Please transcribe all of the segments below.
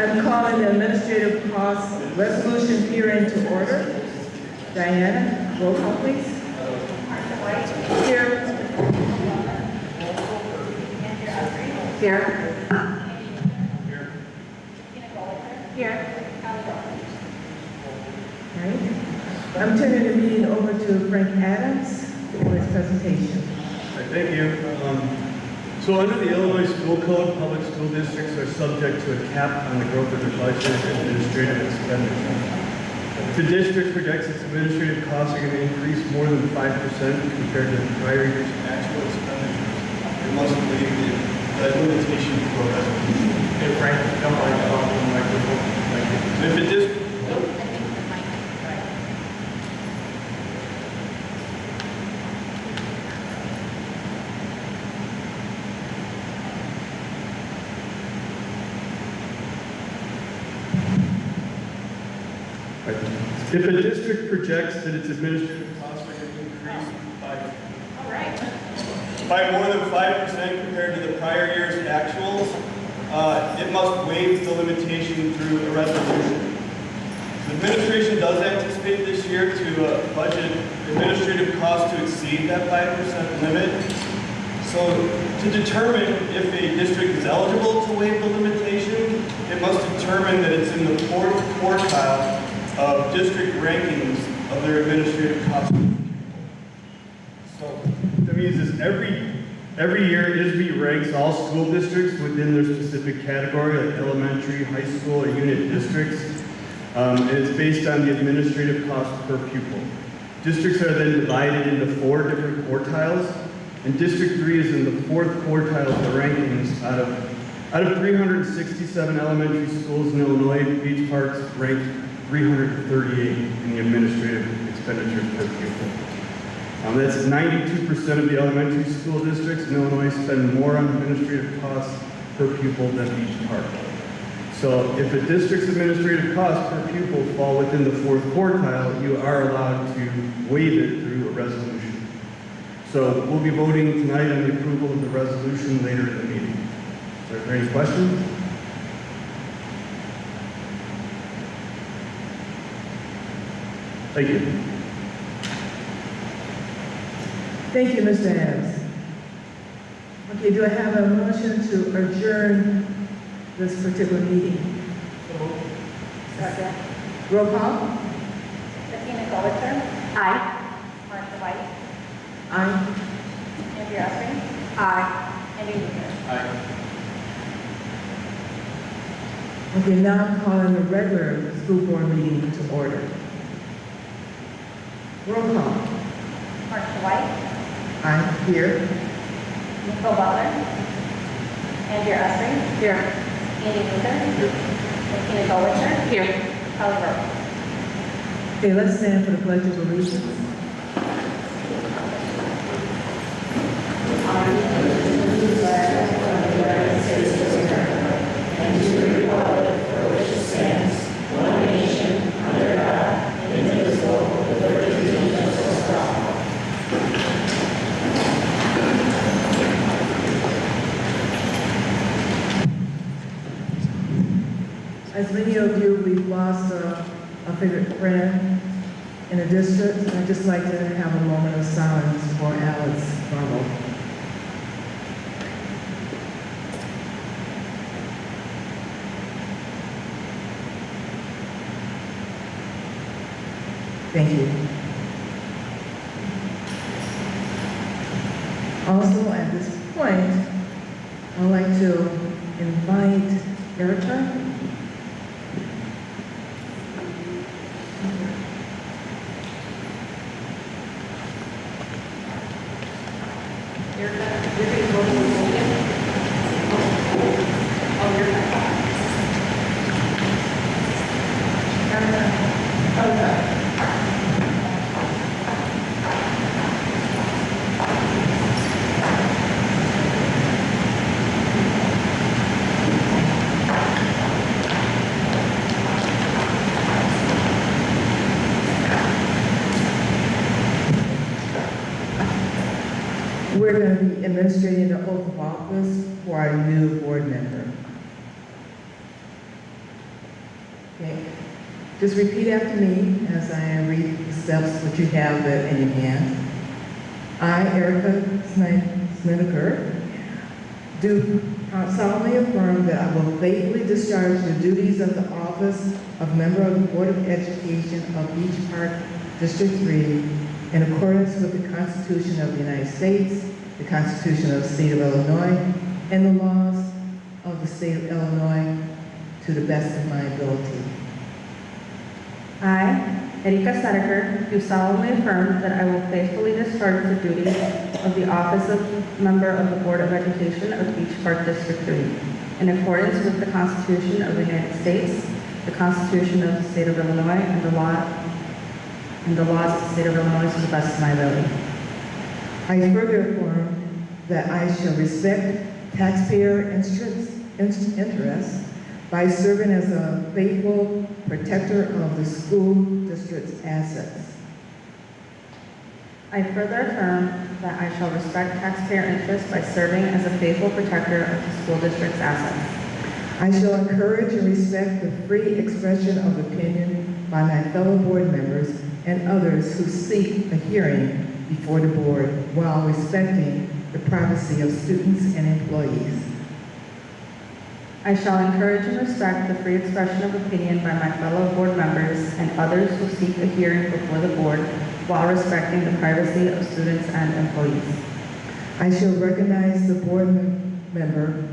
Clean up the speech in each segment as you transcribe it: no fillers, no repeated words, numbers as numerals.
I'm calling the administrative cost resolution hearing to order. Diana, roll call please. Here. Here. Here. All right. I'm turning the meeting over to Frank Adams for his presentation. All right, thank you. So under the Illinois School Code, public school districts are subject to a cap on the growth of their budget and administrative expenditure. If the district projects its administrative costs are going to increase more than 5% compared to the prior year's actual expenditures, it must waive the limitation for a resolution. Hey Frank, don't mind talking on the microphone. Thank you. If the district If a district projects that its administrative costs are going to increase by more than 5% compared to the prior year's actuals, it must waive the limitation through a resolution. The administration does anticipate this year to budget administrative costs to exceed that 5% limit. So to determine if a district is eligible to waive the limitation, it must determine that it's in the fourth quartile of district rankings of their administrative costs. So that means is every year ISB ranks all school districts within their specific category, like elementary, high school, or unit districts, and it's based on the administrative cost per pupil. Districts are then divided into 4 different quartiles, and District 3 is in the 4th quartile of the rankings out of 367 elementary schools in Illinois. Beach Park's ranked 338 in the administrative expenditures per pupil. That's 92% of the elementary school districts in Illinois spend more on administrative costs per pupil than Beach Park. So if a district's administrative costs per pupil fall within the 4th quartile, you are allowed to waive it through a resolution. So we'll be voting tonight on the approval of the resolution later in the meeting. Are there any questions? Thank you. Thank you, Mr. Adams. Okay, do I have a motion to adjourn this particular meeting? Second. Roll call? Bettina Goldberg. Aye. Marcia White. Aye. Andrea Espring. Aye. Andy Luker. Aye. Okay, now I'm calling the regular school board meeting to order. Roll call. Marcia White. Aye. Here. Nicole Butler. Andrea Espring. Here. Andy Luker. Here. Bettina Goldberg. Here. Kelly Burke. Okay, let's stand for the Pledge of Allegiance. As many of you, we've lost a favorite friend in the district. I'd just like to have a moment of silence for Alex Barlow. Thank you. Also, at this point, I'd like to invite Erica. We're going to be administrating the oath of office for our new board member. Okay. Just repeat after me as I read the steps that you have in your hand. I, Erica Snedeker, do solemnly affirm that I will faithfully discharge the duties of the office of member of the Board of Education of Beach Park District 3 in accordance with the Constitution of the United States, the Constitution of the State of Illinois, and the laws of the State of Illinois to the best of my ability. I, Erika Snedeker, do solemnly affirm that I will faithfully discharge the duties of the office of member of the Board of Education of Beach Park District 3 in accordance with the Constitution of the United States, the Constitution of the State of Illinois, and the laws of the State of Illinois to the best of my ability. I further affirm that I shall respect taxpayer interests by serving as a faithful protector of the school district's assets. I further affirm that I shall respect taxpayer interests by serving as a faithful protector of the school district's assets. I shall encourage and respect the free expression of opinion by my fellow board members and others who seek a hearing before the board while respecting the privacy of students and employees. I shall encourage and respect the free expression of opinion by my fellow board members and others who seek a hearing before the board while respecting the privacy of students and employees. I shall recognize the board member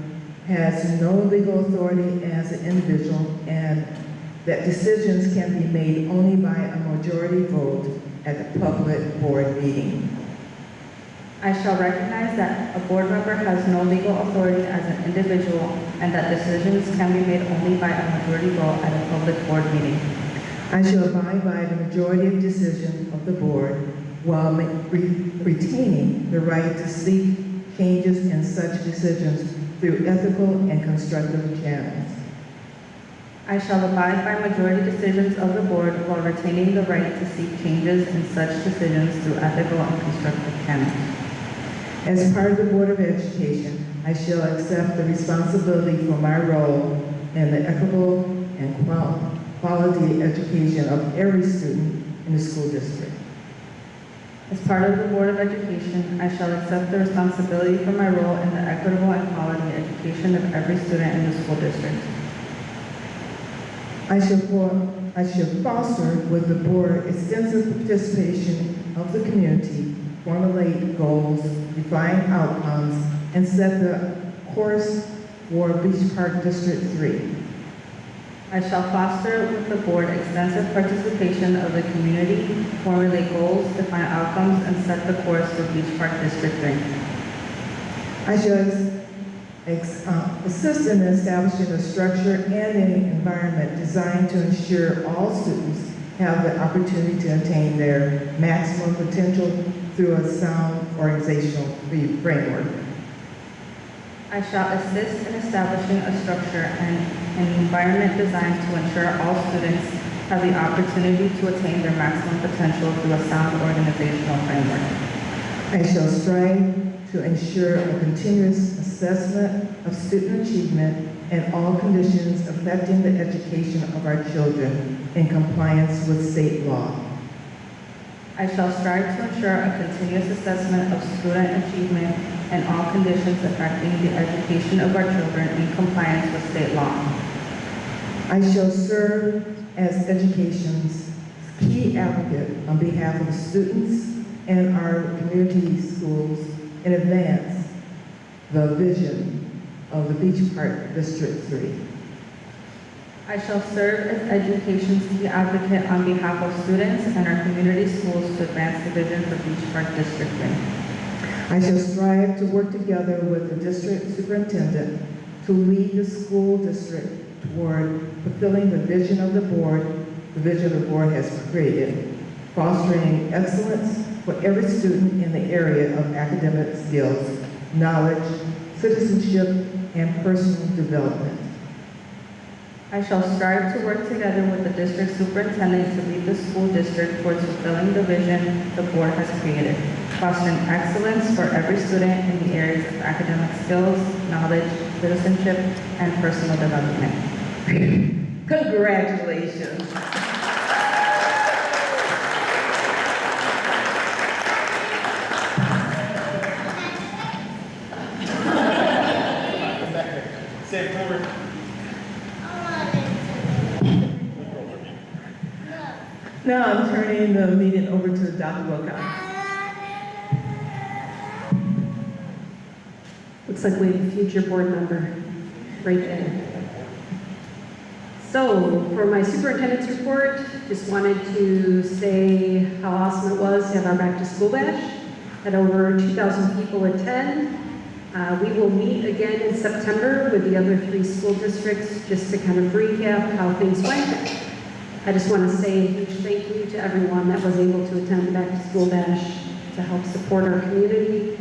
has no legal authority as an individual and that decisions can be made only by a majority vote at the public board meeting. I shall recognize that a board member has no legal authority as an individual and that decisions can be made only by a majority vote at a public board meeting. I shall abide by the majority of decisions of the board while retaining the right to seek changes in such decisions through ethical and constructive channels. I shall abide by majority decisions of the board while retaining the right to seek changes in such decisions through ethical and constructive channels. As part of the Board of Education, I shall accept the responsibility for my role in the equitable and quality education of every student in the school district. As part of the Board of Education, I shall accept the responsibility for my role in the equitable and quality education of every student in the school district. I shall foster with the board extensive participation of the community, formulate goals, define outcomes, and set the course for Beach Park District 3. I shall foster with the board extensive participation of the community, formulate goals, define outcomes, and set the course for Beach Park District 3. I shall assist in establishing a structure and an environment designed to ensure all students have the opportunity to attain their maximum potential through a sound organizational framework. I shall assist in establishing a structure and an environment designed to ensure all students have the opportunity to attain their maximum potential through a sound organizational framework. I shall strive to ensure a continuous assessment of student achievement and all conditions affecting the education of our children in compliance with state law. I shall strive to ensure a continuous assessment of student achievement and all conditions affecting the education of our children in compliance with state law. I shall serve as education's key advocate on behalf of students and our community schools and advance the vision of the Beach Park District 3. I shall serve as education's key advocate on behalf of students and our community schools to advance the vision for Beach Park District 3. I shall strive to work together with the district superintendent to lead the school district toward fulfilling the vision of the board has created, fostering excellence for every student in the area of academic skills, knowledge, citizenship, and personal development. I shall strive to work together with the district superintendent to lead the school district towards fulfilling the vision the board has created, fostering excellence for every student in the areas of academic skills, knowledge, citizenship, and personal development. Congratulations. Say it forward. Now I'm turning the meeting over to Dr. Wilcox. Looks like we have a future board member right there. So for my superintendent's report, just wanted to say how awesome it was to have our back to school bash. Had over 2,000 people attend. We will meet again in September with the other 3 school districts just to kind of recap how things went. I just want to say a huge thank you to everyone that was able to attend the back to school bash to help support our community.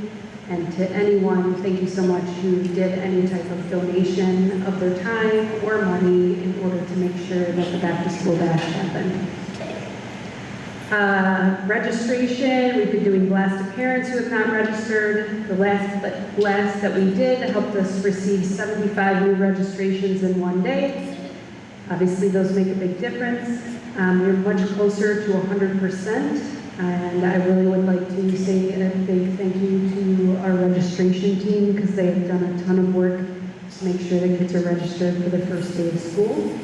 And to anyone, thank you so much who did any type of donation of their time or money in order to make sure that the back to school bash happened. Registration, we've been doing blast to parents who have not registered. The last blast that we did helped us receive 75 new registrations in one day. Obviously, those make a big difference. We're much closer to 100%. And I really would like to say a big thank you to our registration team because they have done a ton of work to make sure the kids are registered for the first day of school.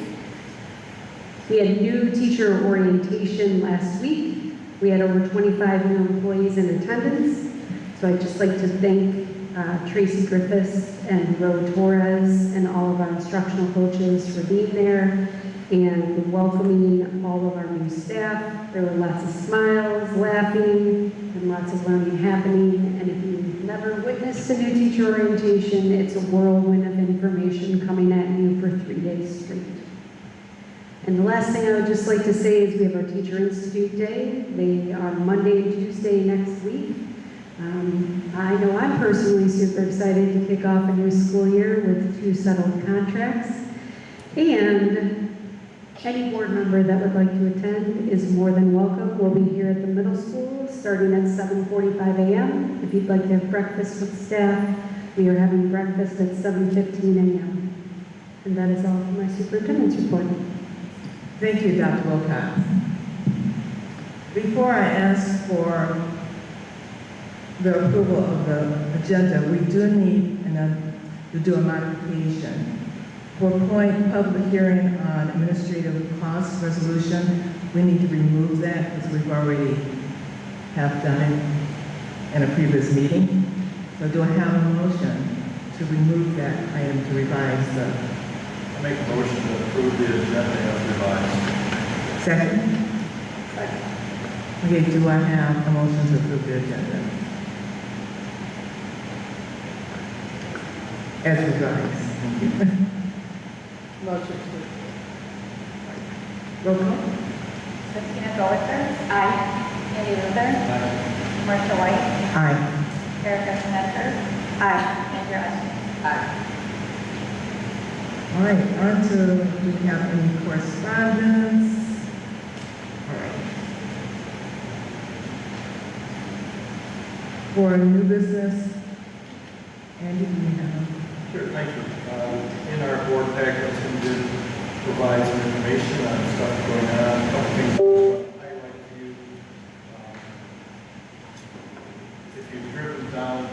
We had new teacher orientation last week. We had over 25 new employees in attendance. So I'd just like to thank Tracy Griffiths and Ro Torres and all of our instructional coaches for being there and welcoming all of our new staff. There were lots of smiles, laughing, and lots of learning happening. And if you've never witnessed a new teacher orientation, it's a whirlwind of information coming at you for 3 days straight. And the last thing I would just like to say is we have our Teacher Institute Day. They are Monday and Tuesday next week. I know I'm personally super excited to kick off a new school year with 2 settled contracts. And any board member that would like to attend is more than welcome. We'll be here at the middle school starting at 7:45 a.m. If you'd like to have breakfast with staff, we are having breakfast at 7:15 a.m. And that is all for my superintendent's report. Thank you, Dr. Wilcox. Before I ask for the approval of the agenda, we do need to do a modification. For point public hearing on administrative cost resolution, we need to remove that because we've already have done it in a previous meeting. So do I have a motion to remove that item to revise the I make a motion to approve the agenda as revised. second? Okay, do I have a motion to approve the agenda? As revised. Thank you. Motion to. Roll call. Christina Goliker. Aye. Andy Luther. Marcia White. Aye. Erica Snedeker. Aye. Andrea Estes. Aye. All right, on to, do we have any correspondence? All right. For new business, Andy, do you have? Sure, thank you. In our board packets, we did provide some information on stuff going on, a couple things I want to highlight to you. If you've driven down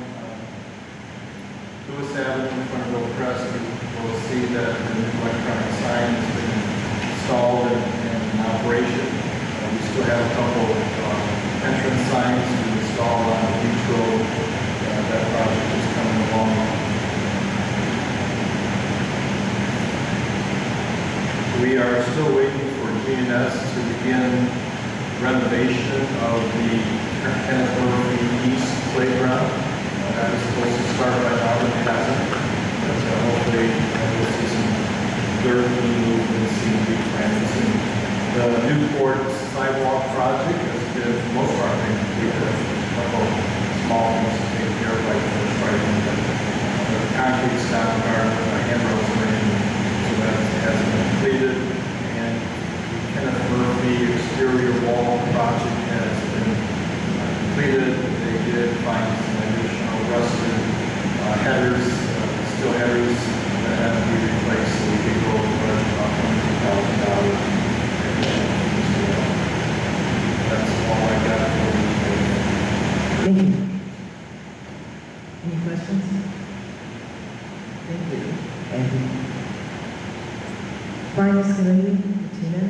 Lewis Avenue in front of Old Crest, you will see that the new electronic sign has been installed and in operation. We still have a couple entrance signs to install on the beach road. That project is coming along. We are still waiting for GNS to begin renovation of the Kenneth Murphy East Playground. That is supposed to start by now, but it hasn't. But hopefully we'll see some dirt removed and see replanted. The Newport sidewalk project has been, for the most part, been completed. A couple small things to take care of, like the striping, but the concrete stop guard, handrails are in, so that has been completed. And Kenneth Murphy exterior wall project has been completed. They did find some additional rusted headers, steel headers that have to be replaced, so we did go over about $22,000 Andy. Finance Committee, Tina.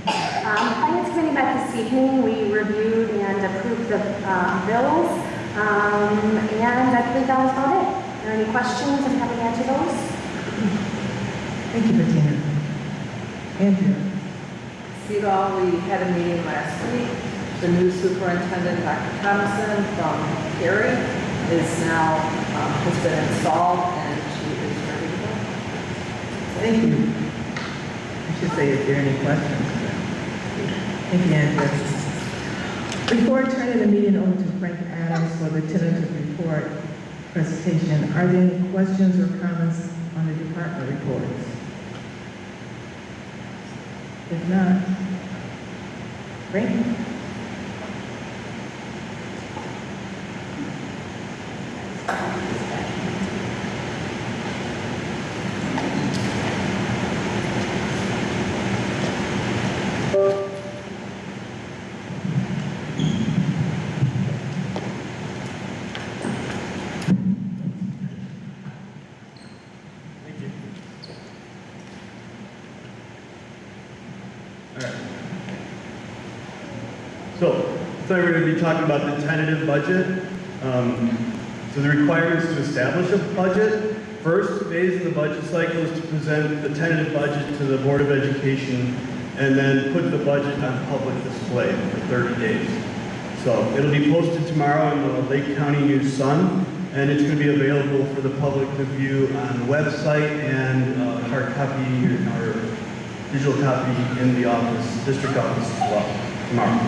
Finance Committee met this evening. We reviewed and approved the bills, and I believe that was about it. Are there any questions? I'm happy to answer those. Thank you, Bettina. Andrea. CEDAW, we had a meeting last week. The new superintendent, Dr. Thompson from Cary, is now, has been installed and she is ready to go. Thank you. I should say, if there are any questions. Thank you, Andrea. Before turning the meeting over to Frank Adams for the tentative report presentation, are there any questions or comments on the department reports? If not, Frank? So, tonight we're going to be talking about the tentative budget. So the requirements to establish a budget. First phase of the budget cycle is to present the tentative budget to the Board of Education and then put the budget on public display for 30 days. So it'll be posted tomorrow in the Lake County News Sun, and it's going to be available for the public to view on the website and hard copy or digital copy in the office, district office as well tomorrow.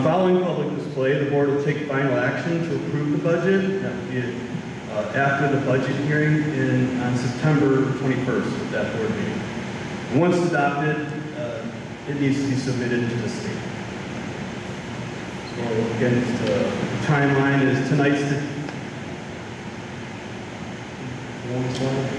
Following public display, the board will take final action to approve the budget. That will be after the budget hearing on September 21st at that board meeting. And once adopted, it needs to be submitted to the state. So again, the timeline is tonight's one slide.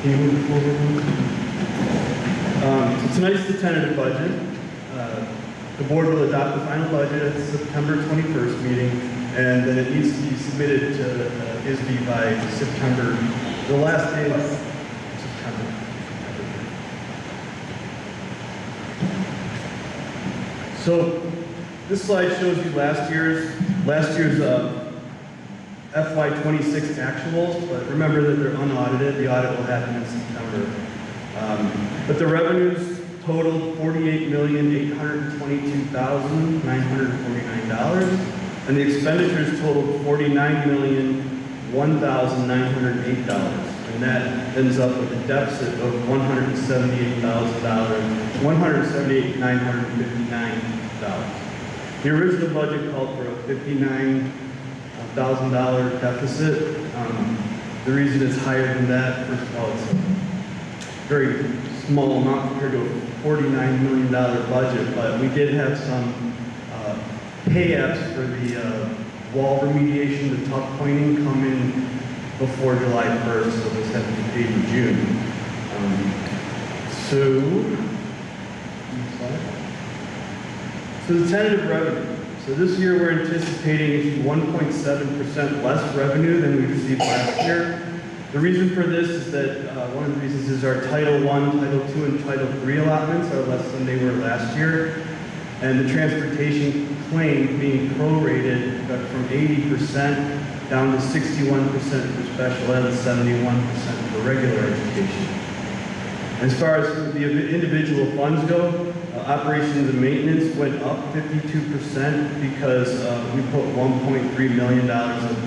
Can you move forward? So tonight's the tentative budget. The board will adopt the final budget at the September 21st meeting, and then it needs to be submitted to ISB by September, the last day of September. So this slide shows you last year's FY26 actuals, but remember that they're unaudited. The audit will happen in September. But the revenues totaled $48,822,949, and the expenditures totaled $49,001,908, and that ends up with a deficit of $178,959. The original budget called for a $59,000 deficit. The reason it's higher than that, first of all, it's a very small amount compared to a $49 million budget, but we did have some pay-apps for the wall remediation, the tuck pointing, come in before July 1st, so this had to be paid in June. So the tentative revenue. So this year we're anticipating 1.7% less revenue than we received last year. The reason for this is that one of the reasons is our Title I, Title II, and Title III allotments are less than they were last year. And the transportation claim being prorated from 80% down to 61% for special ed and 71% for regular education. As far as the individual funds go, operations and maintenance went up 52% because we put $1.3 million of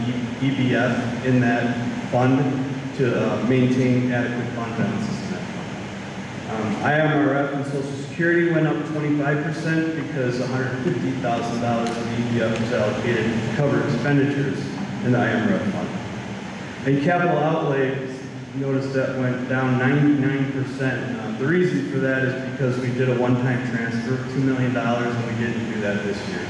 EBF in that fund to maintain adequate fund balances in that fund. IMRF and Social Security went up 25% because $150,000 of EBF was allocated to cover expenditures in the IMRF fund. And capital outlay, notice that went down 99%. The reason for that is because we did a one-time transfer of $2 million, and we didn't do that this year.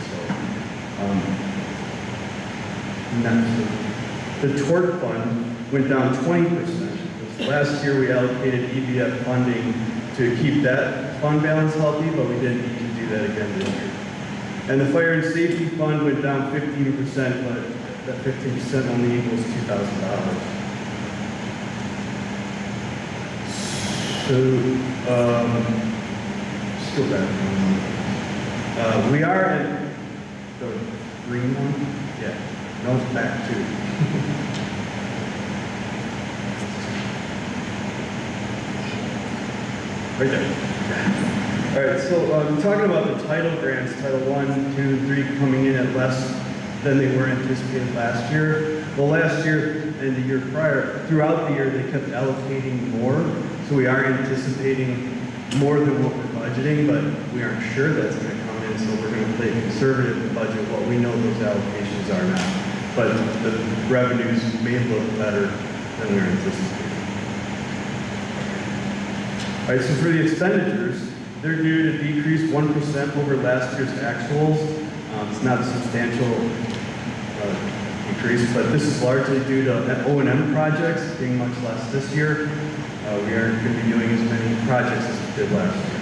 So, the tort fund went down 20%. Last year we allocated EBF funding to keep that fund balance healthy, but we didn't need to do that again this year. And the fire and safety fund went down 15%, but that 15% only equals $2,000. So, just go back. We are at the green one. Yeah, no, it's back too. Right there. All right, so talking about the title grants, Title 1, 2, and 3 coming in at less than they were anticipated last year. Well, last year and the year prior, throughout the year, they kept allocating more. So we are anticipating more than what we're budgeting, but we aren't sure that's going to come in. So we're going to play conservative budget what we know those allocations are now. But the revenues may look better than we were anticipating. All right, so for the expenditures, they're due to decrease 1% over last year's actuals. It's not a substantial decrease, but this is largely due to O&M projects being much less this year. We aren't going to be doing as many projects as we did last year.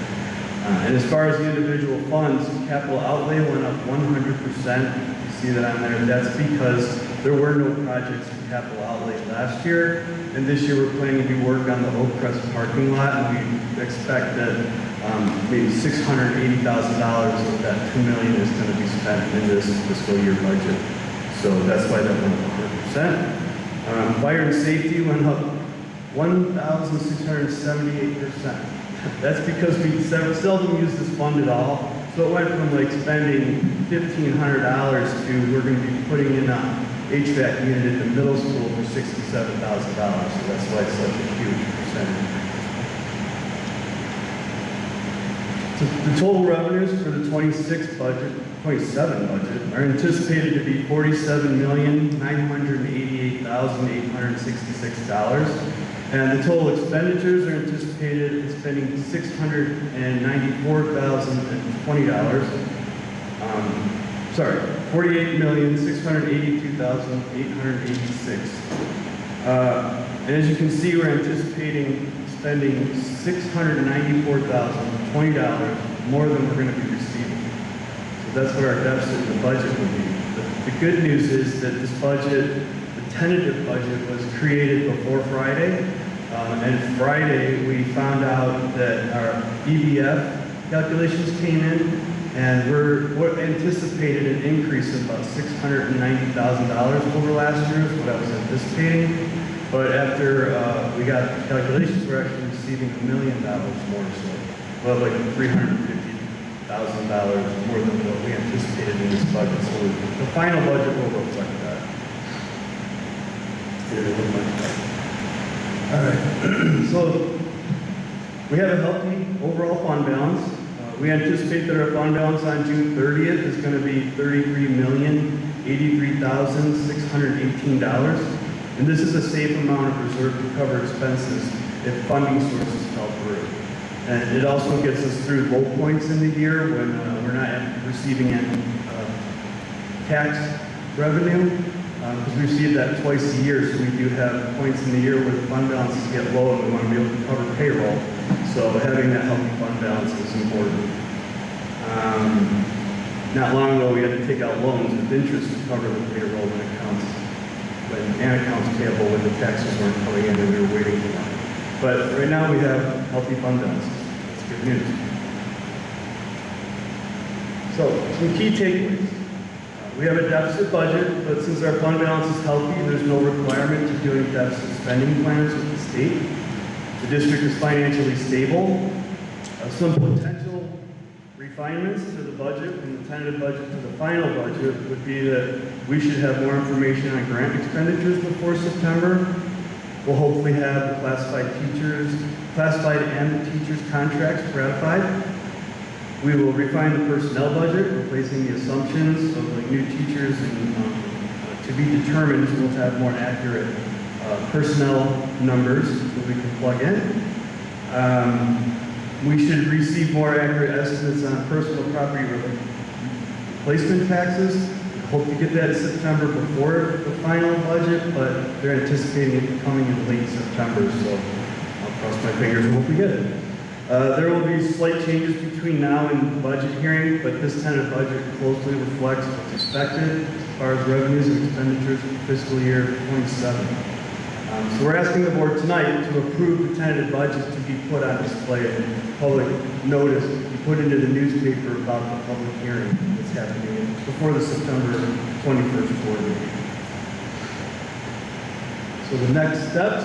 And as far as the individual funds, capital outlay went up 100%. You see that on there. That's because there were no projects in capital outlay last year. And this year we're planning to do work on the Oak Crest parking lot, and we expect that maybe $680,000 of that $2 million is going to be spent in this fiscal year budget. So that's why that went up 100%. Fire and safety went up 1,678%. That's because we seldom use this fund at all. So it went from like spending $1,500 to we're going to be putting in a HVAC unit at the middle school for $67,000. So that's why it's such a huge percentage. So the total revenues for the 27 budget are anticipated to be $47,988,866. And the total expenditures are anticipated at spending $694,020. $48,682,886. And as you can see, we're anticipating spending $694,020 more than we're going to be receiving. So that's what our deficit in the budget would be. The good news is that this budget, the tentative budget, was created before Friday. And Friday, we found out that our EBF calculations came in, and we're anticipated an increase of about $690,000 over last year, is what I was anticipating. But after we got the calculations, we're actually receiving $1 million more. So we'll have like $350,000 more than what we anticipated in this budget. So the final budget will reflect that. It'll look much better. All right, so we have a healthy overall fund balance. We anticipate that our fund balance on June 30th is going to be $33,083,618. And this is a safe amount of reserve to cover expenses if funding sources fell through. And it also gets us through low points in the year when we're not receiving any tax revenue. Because we receive that twice a year, so we do have points in the year where the fund balances get low and we want to be able to cover payroll. So having that healthy fund balance is important. Not long ago, we had to take out loans with interest to cover the payroll and accounts payable when the taxes weren't coming in and we were waiting for them. But right now we have healthy fund balances. That's good news. So some key takeaways. We have a deficit budget, but since our fund balance is healthy, there's no requirement to do any deficit spending plans with the state. The district is financially stable. Some potential refinements to the budget, from the tentative budget to the final budget, would be that we should have more information on grant expenditures before September. We'll hopefully have the classified and the teachers' contracts ratified. We will refine the personnel budget, replacing the assumptions of like new teachers and to be determined. So we'll have more accurate personnel numbers that we can plug in. We should receive more accurate estimates on personal property replacement taxes. Hope to get that in September before the final budget, but they're anticipating it coming in late September, so I'll cross my fingers and hope we get it. There will be slight changes between now and the budget hearing, but this tentative budget closely reflects what's expected as far as revenues and expenditures for fiscal year 27. So we're asking the board tonight to approve the tentative budget to be put on display and public notice, be put into the newspaper about the public hearing that's happening before the September 21st board meeting. So the next steps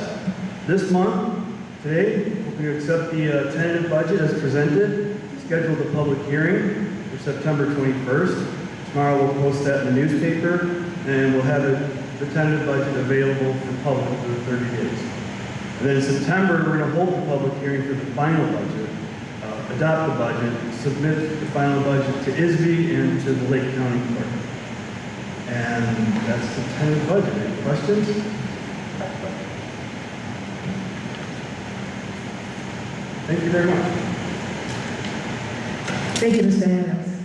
this month, today, we accept the tentative budget as presented, schedule the public hearing for September 21st. Tomorrow we'll post that in the newspaper, and we'll have the tentative budget available for public for the 30 days. And then in September, we're going to hold the public hearing for the final budget, adopt the budget, submit the final budget to ISB and to the Lake County Clerk. And that's the tentative budget. Any questions? Thank you very much. Thank you, Mr. Adams.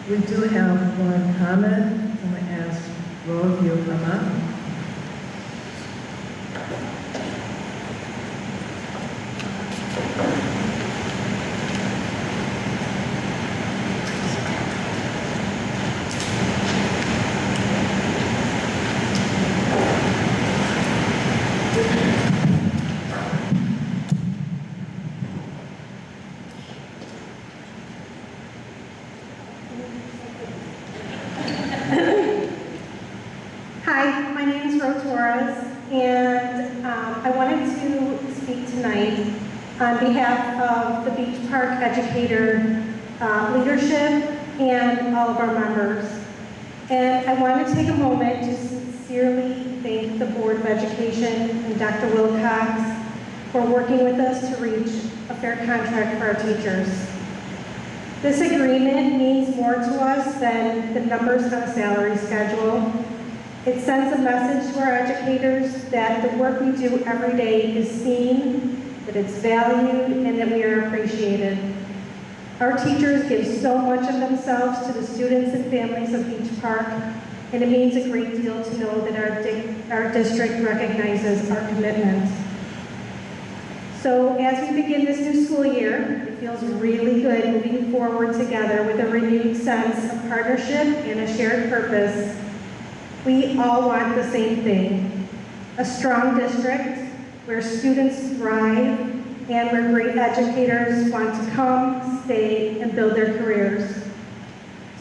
We do have one comment. I'm going to ask Ro if you'll come up. Hi, my name is Ro Torres, and I wanted to speak tonight on behalf of the Beach Park educator leadership and all of our members. And I want to take a moment to sincerely thank the Board of Education and Dr. Wilcox for working with us to reach a fair contract for our teachers. This agreement means more to us than the numbers on a salary schedule. It sends a message to our educators that the work we do every day is seen, that it's valued, and that we are appreciated. Our teachers give so much of themselves to the students and families of Beach Park, and it means a great deal to know that our district recognizes our commitment. So as we begin this new school year, it feels really good moving forward together with a renewed sense of partnership and a shared purpose. We all want the same thing, a strong district where students thrive and where great educators want to come, stay, and build their careers.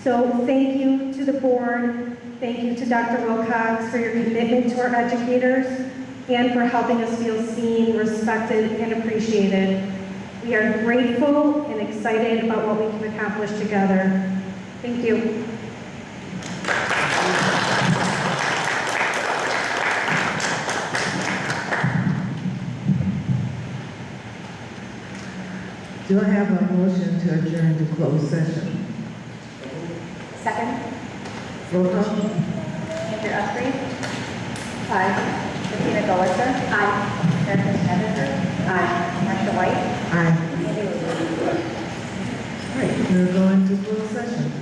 So thank you to the board, thank you to Dr. Wilcox for your commitment to our educators and for helping us feel seen, respected, and appreciated. We are grateful and excited about what we can accomplish together. Thank you. Do I have a motion to adjourn to closed session? Second. Roll call. Andrew Usry. Aye. Christina Gullister. Aye. Erica Snedeker. Aye. Marcia White. Aye. Andy Lewis. All right, we're going to closed session.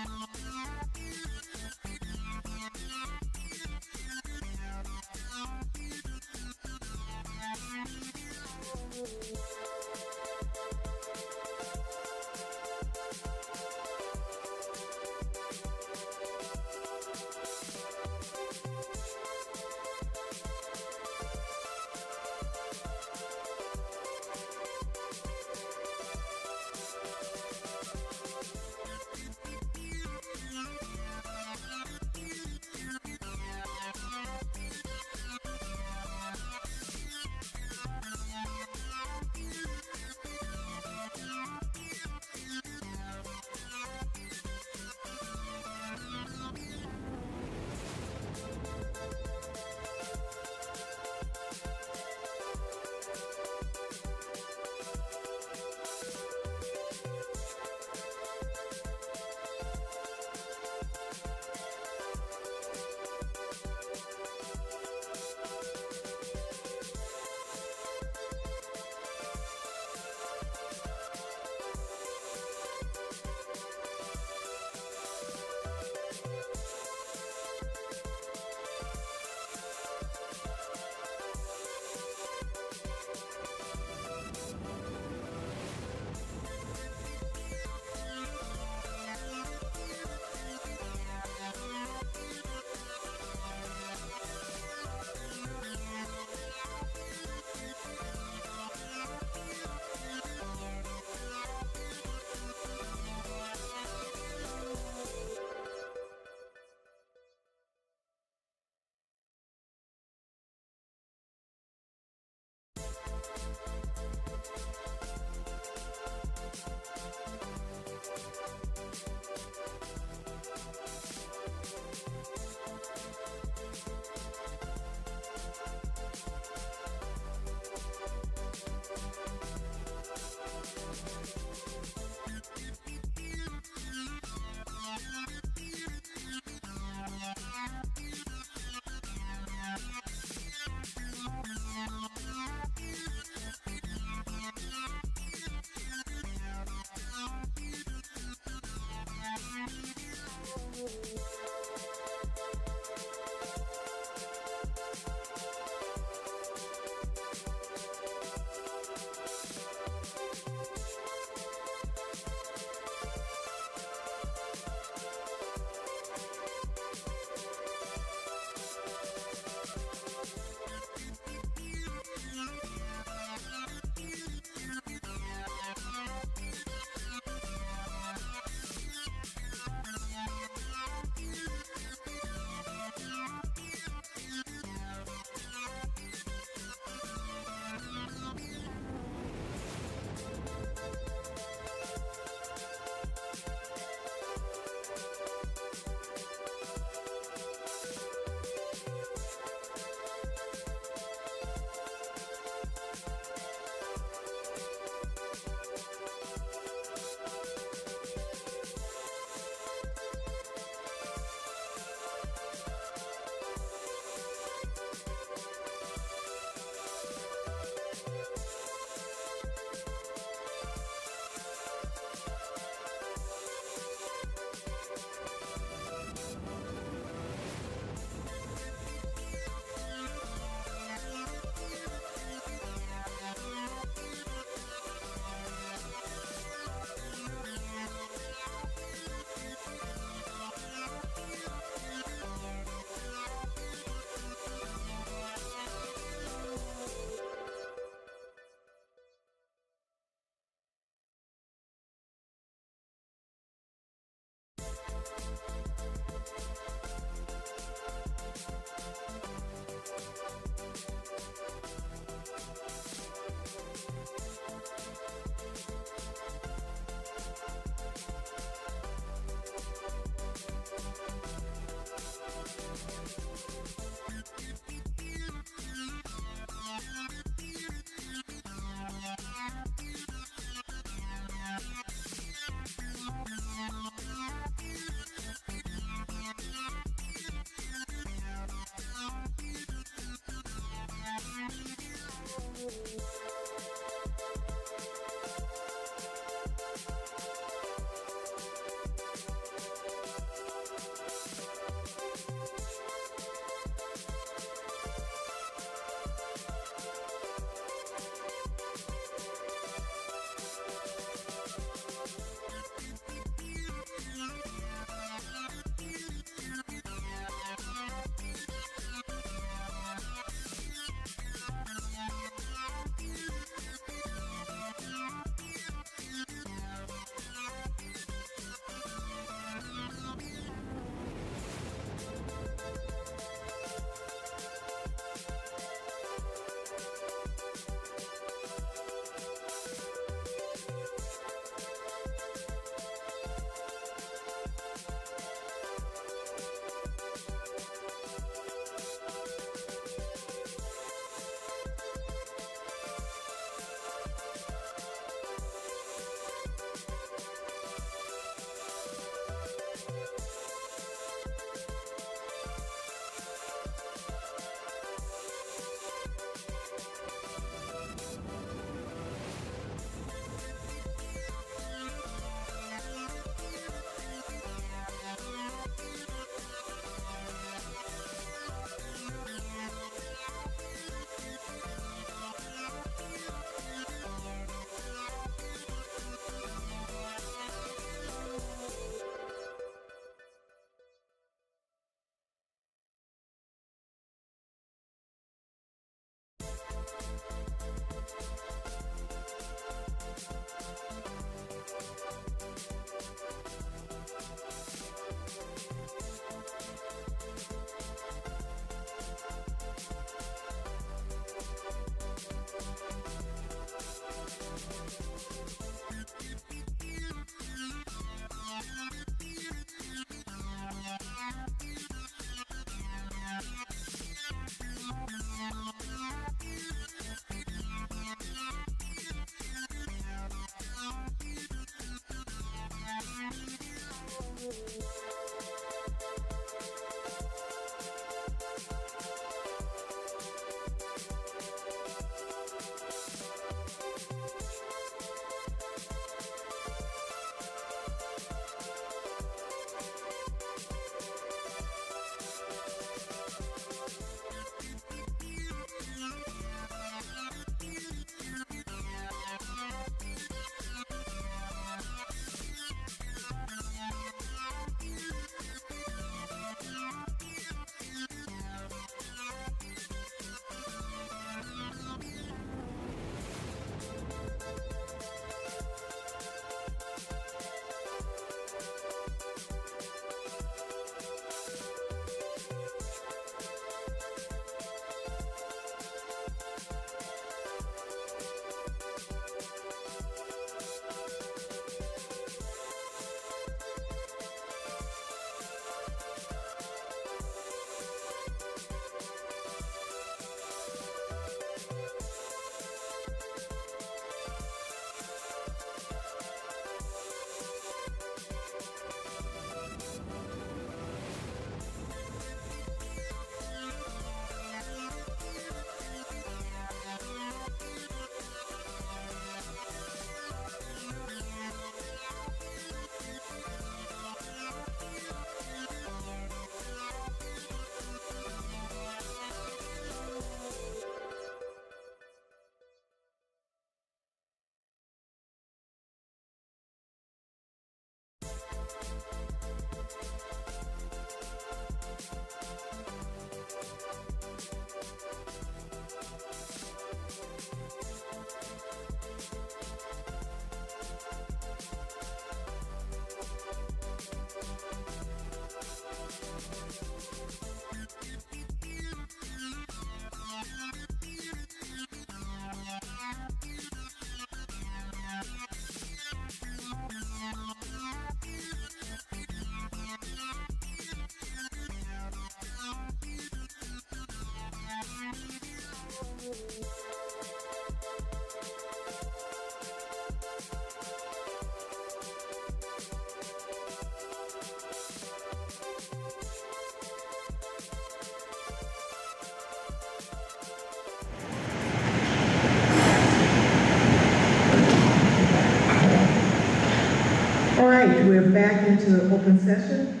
right, we're back into the open session.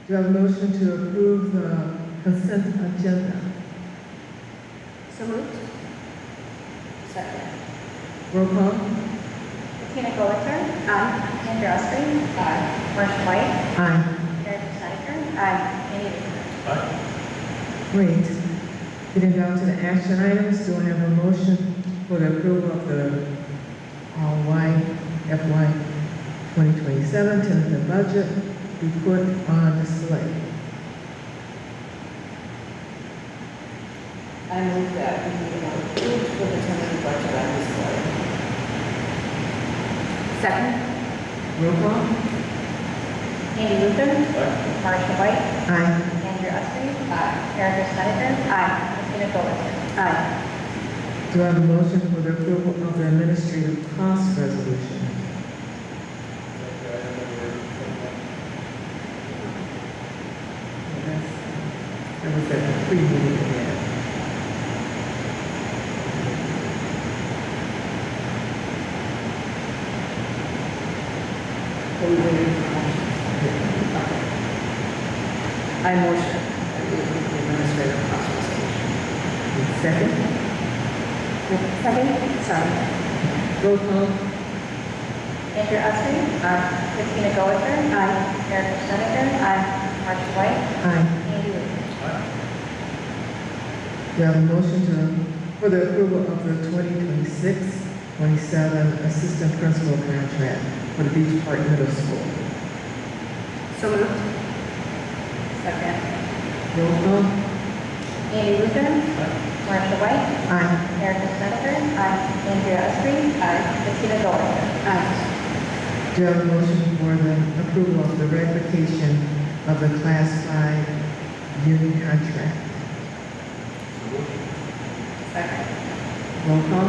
Do you have a motion to approve the consent agenda? So moved. Second. Roll call? Tina Golliker. Aye. Andrew Osprey. Aye. Marcia White. Aye. Erica Snyder. Aye. Andy Baker. Aye. Great. Getting down to the action items, do I have a motion for the approval of the FY 2027 tentative budget be put on display? I move that we approve with the tentative budget on display. Second. Roll call? Andy Luther. Aye. Marcia White. Aye. Andrew Osprey. Aye. Erica Snyder. Aye. Tina Golliker. Aye. Do I have a motion for the approval of the administrative cost resolution? That was at the pre-meeting again. Are we waiting for motions? Okay. I motion that we approve the administrative cost resolution. Second? Second. Sorry. Roll call? Andrew Osprey. Aye. Tina Golliker. Aye. Erica Snyder. Aye. Marcia White. Aye. Andy Luther. Do I have a motion for the approval of the 2026-27 assistant principal contract for the Beach Park Middle School? So moved. Second. Roll call? Andy Luther. Marcia White. Aye. Erica Snyder. Aye. Andrew Osprey. Aye. Tina Golliker. Aye. Do I have a motion for the approval of the ratification of the Class 5 union contract? Second. Roll call?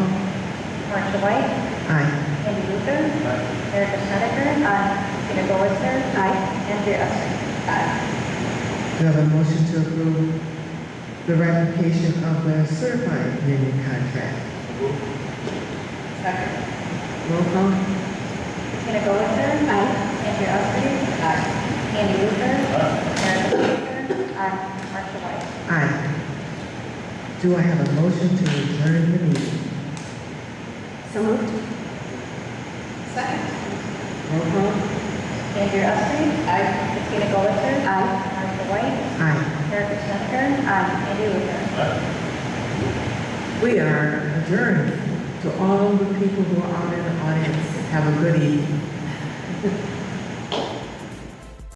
Marcia White. Aye. Andy Luther. Erica Snyder. Aye. Tina Golliker. Aye. Andrew Osprey. Aye. Do I have a motion to approve the ratification of the certified union contract? Second. Roll call? Tina Golliker. Aye. Andrew Osprey. Aye. Andy Luther. Erica Snyder. Aye. Marcia White. Aye. Do I have a motion to adjourn the meeting? So moved. Second. Roll call? Andrew Osprey. Aye. Tina Golliker. Aye. Marcia White. Aye. Erica Snyder. Aye. Andy Luther. We are adjourned. To all the people who are out in the audience, have a good evening.